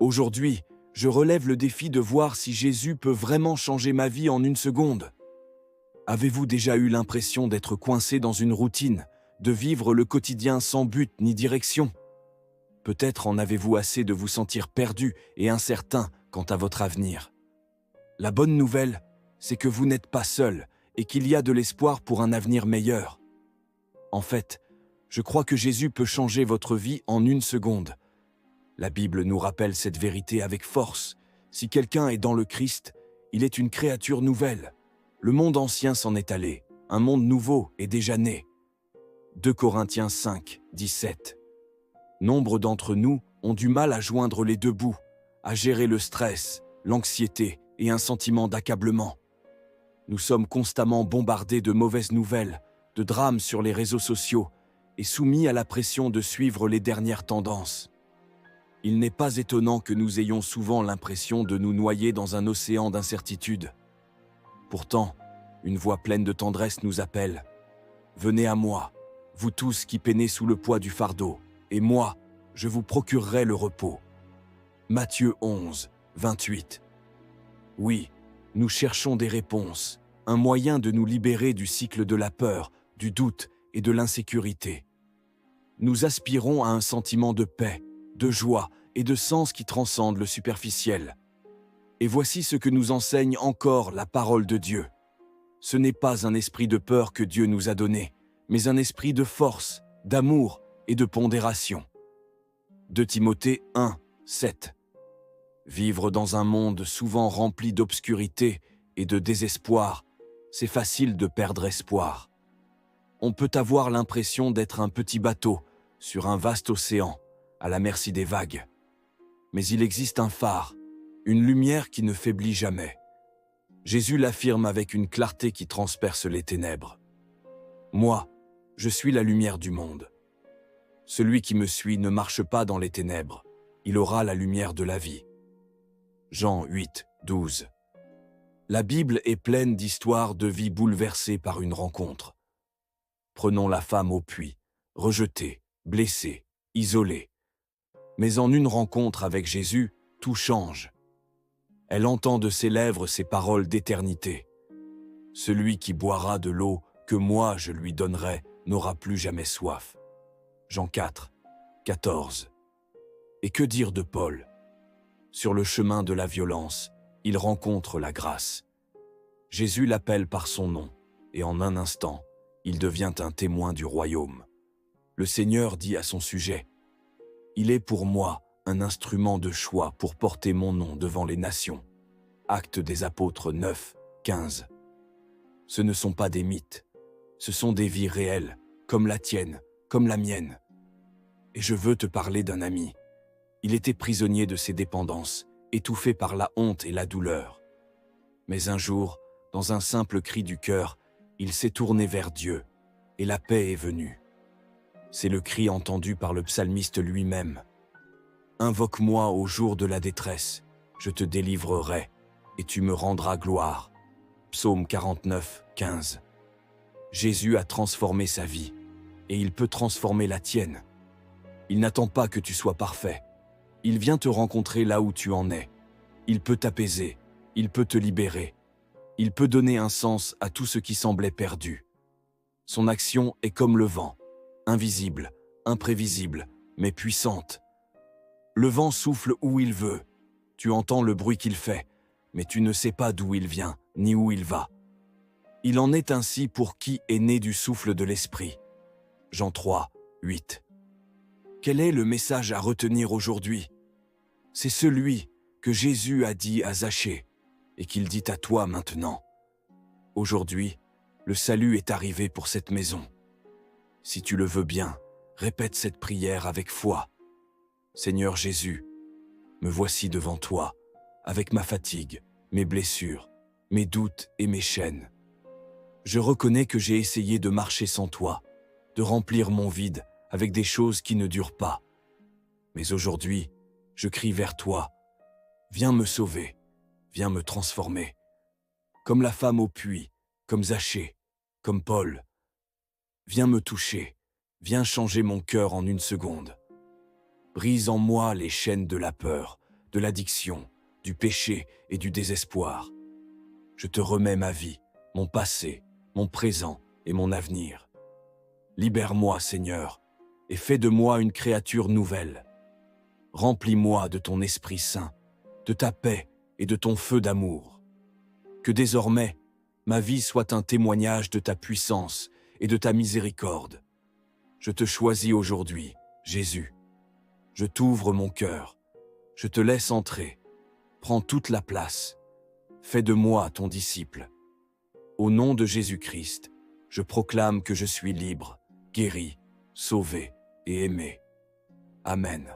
Aujourd'hui, je relève le défi de voir si Jésus peut vraiment changer ma vie en une seconde. Avez-vous déjà eu l'impression d'être coincé dans une routine, de vivre le quotidien sans but ni direction? Peut-être en avez-vous assez de vous sentir perdu et incertain quant à votre avenir. La bonne nouvelle, c'est que vous n'êtes pas seul et qu'il y a de l'espoir pour un avenir meilleur. En fait, je crois que Jésus peut changer votre vie en une seconde. La Bible nous rappelle cette vérité avec force. Si quelqu'un est dans le Christ, il est une créature nouvelle. Le monde ancien s'en est allé, un monde nouveau est déjà né. 2 Corinthiens 5, 17. Nombre d'entre nous ont du mal à joindre les deux bouts, à gérer le stress, l'anxiété et un sentiment d'accablement. Nous sommes constamment bombardés de mauvaises nouvelles, de drames sur les réseaux sociaux et soumis à la pression de suivre les dernières tendances. Il n'est pas étonnant que nous ayons souvent l'impression de nous noyer dans un océan d'incertitude. Pourtant, une voix pleine de tendresse nous appelle. « Venez à moi, vous tous qui peinez sous le poids du fardeau, et moi, je vous procurerai le repos. » Matthieu 11, 28. Oui, nous cherchons des réponses, un moyen de nous libérer du cycle de la peur, du doute et de l'insécurité. Nous aspirons à un sentiment de paix, de joie et de sens qui transcende le superficiel. Et voici ce que nous enseigne encore la parole de Dieu. Ce n'est pas un esprit de peur que Dieu nous a donné, mais un esprit de force, d'amour et de pondération. 2 Timothée 1, 7. Vivre dans un monde souvent rempli d'obscurité et de désespoir, c'est facile de perdre espoir. On peut avoir l'impression d'être un petit bateau sur un vaste océan, à la merci des vagues. Mais il existe un phare, une lumière qui ne faiblit jamais. Jésus l'affirme avec une clarté qui transperce les ténèbres. Moi, je suis la lumière du monde. Celui qui me suit ne marche pas dans les ténèbres, il aura la lumière de la vie. Jean 8, 12. La Bible est pleine d'histoires de vies bouleversées par une rencontre. Prenons la femme au puits, rejetée, blessée, isolée. Mais en une rencontre avec Jésus, tout change. Elle entend de ses lèvres ces paroles d'éternité. Celui qui boira de l'eau que moi je lui donnerai n'aura plus jamais soif. Jean 4, 14. Et que dire de Paul? Sur le chemin de la violence, il rencontre la grâce. Jésus l'appelle par son nom, et en un instant, il devient un témoin du royaume. Le Seigneur dit à son sujet, « Il est pour moi un instrument de choix pour porter mon nom devant les nations. » Actes des Apôtres 9, 15. Ce ne sont pas des mythes, ce sont des vies réelles, comme la tienne, comme la mienne. Et je veux te parler d'un ami. Il était prisonnier de ses dépendances, étouffé par la honte et la douleur. Mais un jour, dans un simple cri du cœur, il s'est tourné vers Dieu, et la paix est venue. C'est le cri entendu par le psalmiste lui-même. « Invoque-moi au jour de la détresse, je te délivrerai, et tu me rendras gloire. » Psaume 49, 15. Jésus a transformé sa vie, et il peut transformer la tienne. Il n'attend pas que tu sois parfait. Il vient te rencontrer là où tu en es. Il peut t'apaiser, il peut te libérer. Il peut donner un sens à tout ce qui semblait perdu. Son action est comme le vent, invisible, imprévisible, mais puissante. Le vent souffle où il veut. Tu entends le bruit qu'il fait, mais tu ne sais pas d'où il vient, ni où il va. Il en est ainsi pour qui est né du souffle de l'Esprit. Jean 3, 8. Quel est le message à retenir aujourd'hui? C'est celui que Jésus a dit à Zachée et qu'il dit à toi maintenant. Aujourd'hui, le salut est arrivé pour cette maison. Si tu le veux bien, répète cette prière avec foi. Seigneur Jésus, me voici devant toi, avec ma fatigue, mes blessures, mes doutes et mes chaînes. Je reconnais que j'ai essayé de marcher sans toi, de remplir mon vide avec des choses qui ne durent pas. Mais aujourd'hui, je crie vers toi. Viens me sauver, viens me transformer. Comme la femme au puits, comme Zachée, comme Paul. Viens me toucher, viens changer mon cœur en une seconde. Brise en moi les chaînes de la peur, de l'addiction, du péché et du désespoir. Je te remets ma vie, mon passé, mon présent et mon avenir. Libère-moi, Seigneur, et fais de moi une créature nouvelle. Remplis-moi de ton Esprit Saint, de ta paix et de ton feu d'amour. Que désormais, ma vie soit un témoignage de ta puissance et de ta miséricorde. Je te choisis aujourd'hui, Jésus. Je t'ouvre mon cœur. Je te laisse entrer. Prends toute la place. Fais de moi ton disciple. Au nom de Jésus-Christ, je proclame que je suis libre, guéri, sauvé et aimé. Amen.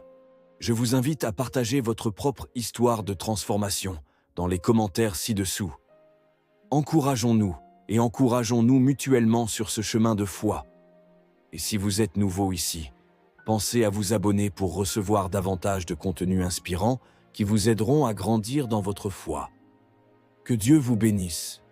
Je vous invite à partager votre propre histoire de transformation dans les commentaires ci-dessous. Encourageons-nous et encourageons-nous mutuellement sur ce chemin de foi. Et si vous êtes nouveau ici, pensez à vous abonner pour recevoir davantage de contenus inspirants qui vous aideront à grandir dans votre foi. Que Dieu vous bénisse.